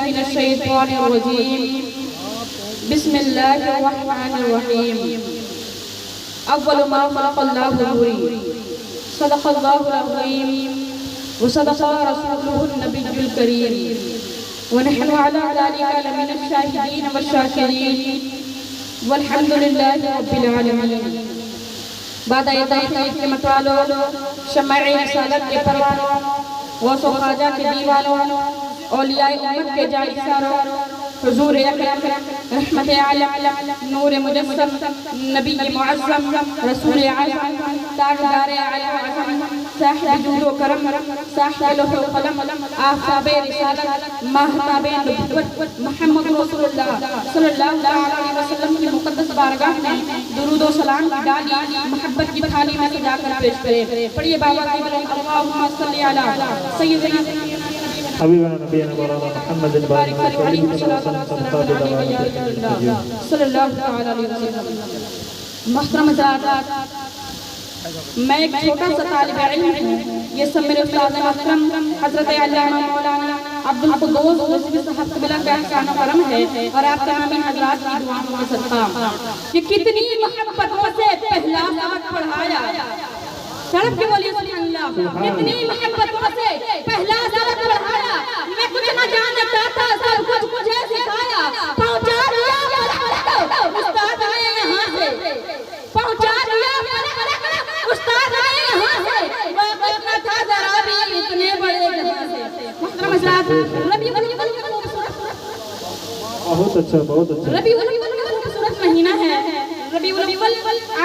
मिनश्शैतानिर्रजीम। बिस्मिल्लाहिर्रहमानिर्रहीम। अव्वलु मा खलक़ल्लाहु नूरी। सदक़ल्लाहुल अज़ीम व सदक़ रसूलुहुन नबियुल करीम व नहनु अला ज़ालिका लमिनश शाहिदीन व शाकिरीन वल्हम्दुलिल्लाहि रब्बिल आलमीन। बादाए के मतवालो, शम्माए रिसालत के परवानों, गौसो ख्वाजा के दीवानों, औलियाए उम्मत के जानिसारों, हुजूर अकरम रहमत आलम नूर मुजस्सम नबी मुअज़्ज़म रसूल आज़म ताजदार आलम साहिब जूद व करम साहिब लौह व कलम आफ़ाबे रिसालत महताबे नबुव्वत मुहम्मद रसूलुल्लाह सल्लल्लाहु अलैहि वसल्लम की मुक़द्दस बारगाह में दुरूद व सलाम की डाली मोहब्बत की थाली में सजाकर पेश करें। पढ़िए बाबा की बरकत। अल्लाहुम्मा सल्ली अला सय्यिदना हबीबना नबीना मौलाना मुहम्मद बारिक अलैहि सल्लल्लाहु अलैहि वसल्लम। मुहतरम हज़रात, मैं एक छोटा सा तालिब इल्म हूँ। ये सब मेरे उस्ताद मोहतरम हज़रत अल्लामा मौलाना अब्दुल कुद्दूस रिज़वी साहब क़िबला का एहसान व करम है और आप तमाम हज़रात की दुआओं के सदक़ा कि कितनी मोहब्बतों से पहला सबक पढ़ाया। शर्फ के बोलिए सुभान अल्लाह। कितनी मोहब्बतों से पहला सबक पढ़ाया। मैं कुछ न जानता था, सब कुछ मुझे सिखाया। पहुंचा दिया उस्ताद आए यहाँ से, पहुंचा दिया उस्ताद आए यहाँ से। वाक़िफ़ न था जरा भी इतने बड़े जहां से। मुहतरम हज़रात, रबीउल अव्वल बहुत अच्छा, बहुत अच्छा। रबीउल अव्वल खूबसूरत महीना है। रबीउल अव्वल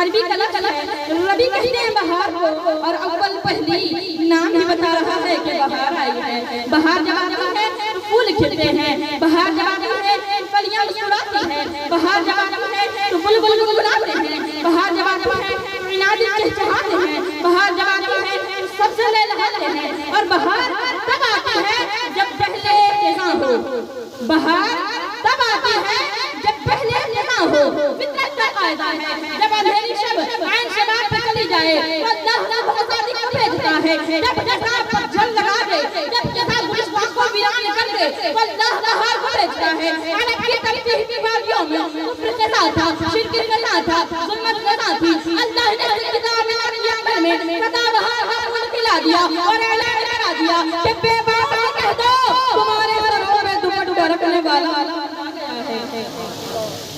अरबी का लफ्ज़ है। रबी कहते हैं बहार को और अव्वल पहली नाम ही बता रहा है कि बहार आई है। बहार जब आती है तो फूल खिलते हैं। बहार जब आती है तो कलियां मुस्कुराती हैं। बहार जब आती है तो बुलबुल गुनगुनाते हैं। बहार जब आती है तो इनादी चहचहाते हैं। बहार जब आती है तो सबसे लहलहाते हैं। और बहार तब आती है जब पहले खिज़ां हो। बहार तब आती है जब पहले खिज़ां हो। फितरत का कायदा है, जब अंधेरी शब ऐन शबाब पे चली जाए तो अल्लाह आज़ादी को भेजता है। जब जज़ा पर जल लगा दे, जब जज़ा गुलिस्तान को वीरान कर दे तो अल्लाह बहार को भेजता है। अरब की तबदील की वादियों में कुफ्र ज़दा था, शिर्क ज़दा था, ज़ुल्मत ज़दा थी। अल्लाह ने अपनी किताब में सदा बहार को खिला दिया और ऐलान करा दिया कि बेबाक कह दो तुम्हारे सरों में दुपट बरकने वाला आ गया है।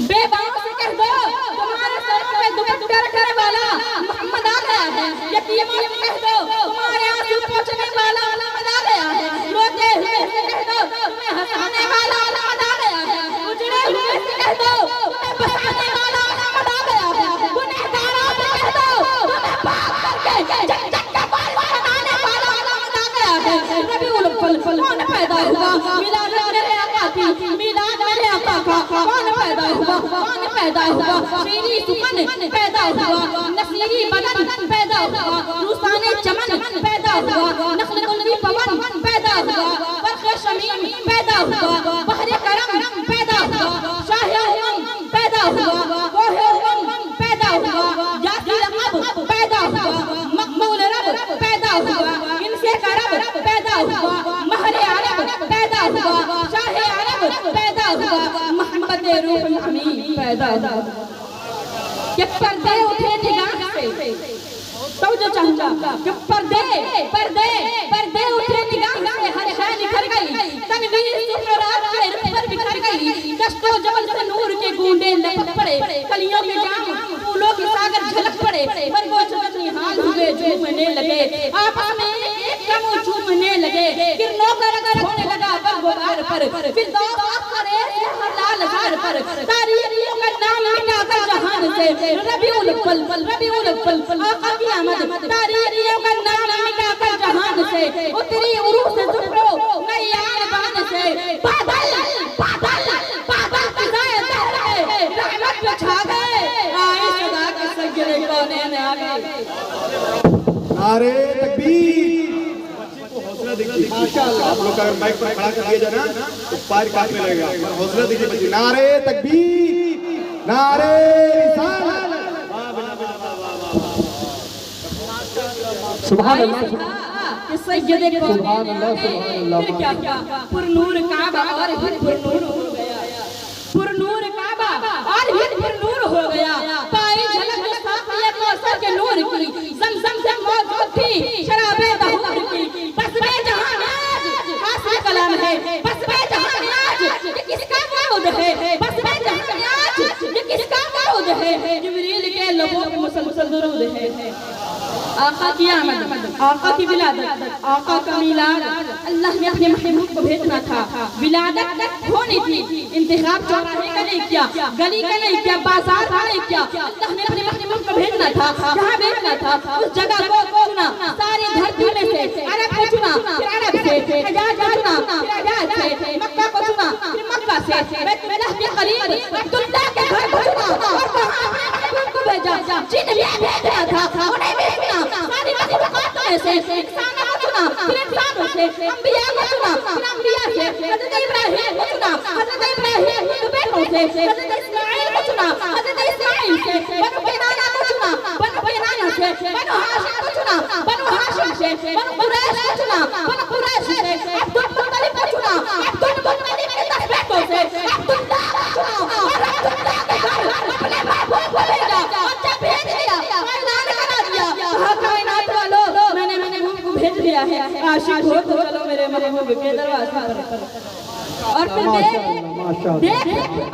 बेबाक से कह दो तुम्हारे सरों पे दुपट बरकने वाला मोहम्मद आ गया है। यतीमों से कह दो तुम्हारे आंसू पोंछने वाला मोहम्मद आ गया है। रोते हुए से कह दो तुम्हें हंसाने वाला मोहम्मद आ गया है। उजड़े हुए से कह दो तुम्हें बसाने वाला मोहम्मद आ गया है। गुनहगारों से कह दो तुम्हें पाक करके जन्नत का बारगाह बनाने वाला मोहम्मद आ गया है। रबीउल अव्वल कौन पैदा हुआ? मिलाद मेरे आका की, मिलाद मेरे आका का कौन पैदा हुआ? कौन पैदा हुआ? शेरी सुमन पैदा हुआ, नसीरी बदन पैदा हुआ, रूसाने चमन पैदा हुआ, नख्ल कुल्ली पवन पैदा हुआ, बरक़ शमीम पैदा हुआ, बहरे करम पैदा हुआ, शाहे उमम पैदा हुआ, गोहे उमम पैदा हुआ, यासी रब पैदा हुआ, मक़बूल रब पैदा हुआ, इनसे करब पैदा हुआ, महरे अरब पैदा हुआ, शाहे अरब पैदा हुआ, मोहम्मद रूहुल अमीन पैदा हुआ। कि पर्दे उठे निगाह से, तो जो चाहूंगा कि पर्दे पर्दे पर्दे उठे निगाह से, हर शय निखर गई, तनवीर सुहरात के रुख पर बिखर गई, दश्तो जबल से नूर के गूंजे लपक पड़े, कलियों के जाम फूलों के सागर झलक पड़े, वर्गो जगत निहाल हुए झूमने लगे, आपस में एक दम झूमने लगे, किरणों का रंग होने लगा बरगुबार पर, फिर दो आखरे हर लाल जार पर, तारीखों का नाम मिटाकर जहान से, रबीउल अव्वल आका की आमद, तारीखों का नाम मिटाकर जहान से, उतरी उरूस से जुटो नई आरबान से, बादल बादल बादल फिजाएं तहरे रहमत पे छा गए, आए सदा के सजरे कोने में आ गए। नारे तकबीर। हौसला देखिए माशाअल्लाह। आप लोग अगर माइक पर खड़ा कर दिया जाए ना तो पैर कांपने लगेगा। हौसला देखिए बच्चे। नारे तकबीर, नारे रिसालत। सुभान अल्लाह, सैयदे कौन, फिर क्या क्या पुरनूर काब काबा और भी पुरनूर हो गया, पुरनूर काबा और भी पुरनूर हो गया। पाई झलक साफिया कौसर के नूर की, ज़मज़म से मौजूद थी शराबे दहूर की। बस में जहां आज हासिल कलाम है, बस में जहां आज ये किसका मौद है, बस में जहां आज ये किसका मौद है। जिब्रील के लबों पे मुसलसल दुरूद है। आका की आमद, आका की विलादत, आका का मिलाद अल्लाह ने अपने महबूब को भेजना था। विलादत होनी थी, इंतखाब चौराहे का नहीं किया, गली का नहीं किया, बाजार का नहीं किया। अल्लाह ने अपने महबूब को भेजना था, जहाँ भेजना था उस जगह को चुना। सारी धरती में से अरब को चुना, फिर अरब से हिजाज को चुना, फिर हिजाज से मक्का को चुना, फिर मक्का से बैतुल्लाह के करीब अब्दुल्लाह के घर को चुना और वहाँ अपने महबूब को भेजा। जिन्हें भेजना था उन्हें भी चुना। सारी मखलूक़ात में से इंसानों को चुना, फिर इंसानों से अंबिया को चुना, फिर अंबिया से हज़रत इब्राहीम को चुना, हज़रत इब्राहीम के बेटों से हज़रत इस्माइल को चुना, हज़रत इस्माइल से बनु किनाना को चुना, बनु किनाना से बनु हाशिम को चुना, बनु हाशिम से बनु कुरैश को चुना, बनु कुरैश से अब्दुल मुत्तलिब को चुना, अब्दुल मुत्तलिब के 10 बेटों से अब्दुल्लाह को चुना और अब्दुल्लाह के घर अपने महबूब को भेजा। और जब भेज दिया ऐलान करा दिया, कायनात वालों मैंने महबूब को भेज दिया है, आशिक हो तो चलो मेरे महबूब के दरवाजे पर। और फिर देख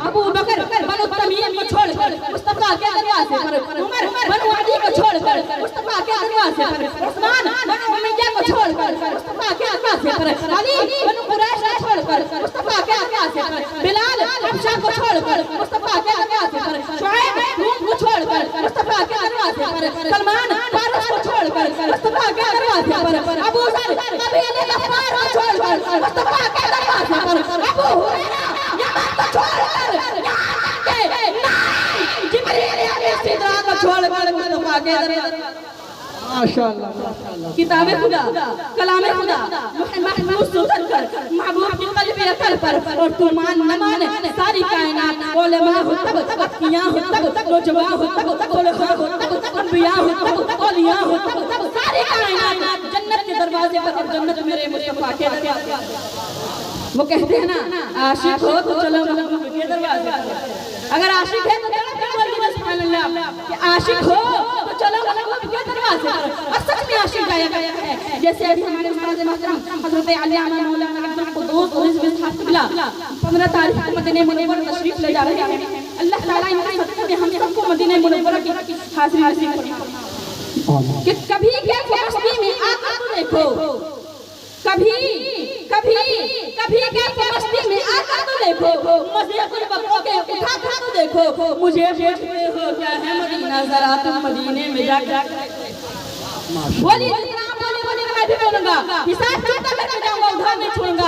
अबू बकर बनु तमीम को छोड़कर मुस्तफा के दरवाजे पर, उमर बनु अदी को छोड़कर मुस्तफा के दरवाजे पर, उस्मान बनु उमैया को छोड़कर मुस्तफा के दरवाजे पर, अली बनु कुरैश को छोड़कर मुस्तफा के दरवाजे पर, बिलाल हबशा को छोड़कर मुस्तफा के दरवाजे पर, शुएब रूम को छोड़कर मुस्तफा के दरवाजे पर, सलमान फारस को छोड़कर मुस्तफा के दरवाजे पर, अबू जर कबीले गफ्फार को छोड़कर मुस्तफा के दरवाजे पर, अबू हुरैरा यमन को छोड़कर यहाँ के जिब्रील अलैहिस्सलाम को छोड़कर मुस्तफा के दरवाजे पर। माशाअल्लाह, किताबे खुदा, कलामे खुदा, महबूब सुनकर महबूब की कल्बे अकल पर और तुमान न माने सारी कायनात। उलमा हो तब, अत्कियां हो तब, रोजवा हो तब, खुलफा हो तब, अंबिया हो तब, औलिया हो तब, सारी कायनात जन्नत के दरवाजे पर और जन्नत मेरे मुस्तफा के दरवाजे पर। वो कहते हैं ना, आशिक हो तो चलो महबूब के दरवाजे पर। अगर आशिक है तो चलो सुभान अल्लाह, कि आशिक हो तो चलो महबूब के दरवाजे पर। और सच में आशिक जाया गया है। जैसे अभी हमारे उस्ताद मोहतरम हज़रत अल्लामा मौलाना अब्दुल कुद्दूस और इस बिस्हात बिला 15 तारीख को मदीना मुनव्वरा तशरीफ ले जा रहे हैं। अल्लाह ताला इनके सदक़े में हम सबको मदीना मुनव्वरा की हाज़िरी नसीब फरमाए। कि कभी क्या मस्ती में आकर तो देखो, कभी कभी कभी क्या मस्ती में आकर तो देखो, मस्जिद बकरों के उठाकर तो देखो। मुझे पूछते हो क्या है मदीना, जरा तुम मदीने में जाकर बोली जितना बोली मैं भी बोलूंगा, हिसाब करता मैं जाऊंगा, उधार नहीं छोड़ूंगा।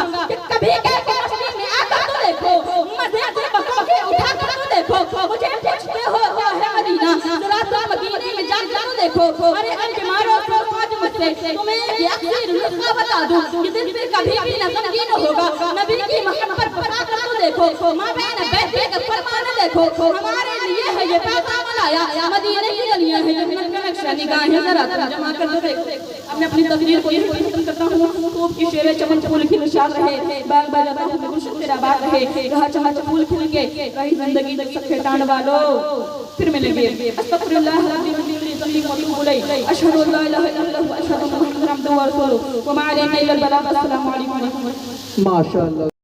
कभी क्या मस्ती में आकर तो देखो, मस्जिद बकरों के उठाकर तो देखो। मुझे पूछते हो क्या है मदीना, जरा तुम मदीने में जाकर तो देखो। अरे हम बीमारों को आज मुझसे तुम्हें अक्सर नुस्खा बता दूं कि दिल में कभी भी न गमगीन होगा। नबी की मोहब्बत पढ़ाकर तो देखो, माँ बहन बैठे का फरमान देखो। हमारे लिए है ये पैगाम लाया, मदीने की गलियां हैं जन्नत का नक्शा, निगाहें जरा जमा कर दो। मैं अपनी तकरीर को यही खत्म करता हूँ। खूब की शेरे चमन फूल की निशान रहे, बाग बाजाता हूँ गुलशन तेरा बाग रहे, कहा चमन फूल खिलेंगे रही जिंदगी सच्चे टांड वालों। फिर मिलेंगे। अस्तगफिरुल्लाह अशहदु अल्ला इलाहा इल्लल्लाह व अशहदु अन्ना मुहम्मदन अब्दुहु व रसूलुहु व मा अलैना इल्लल बलाग। अस्सलामु अलैकुम। माशाअल्लाह।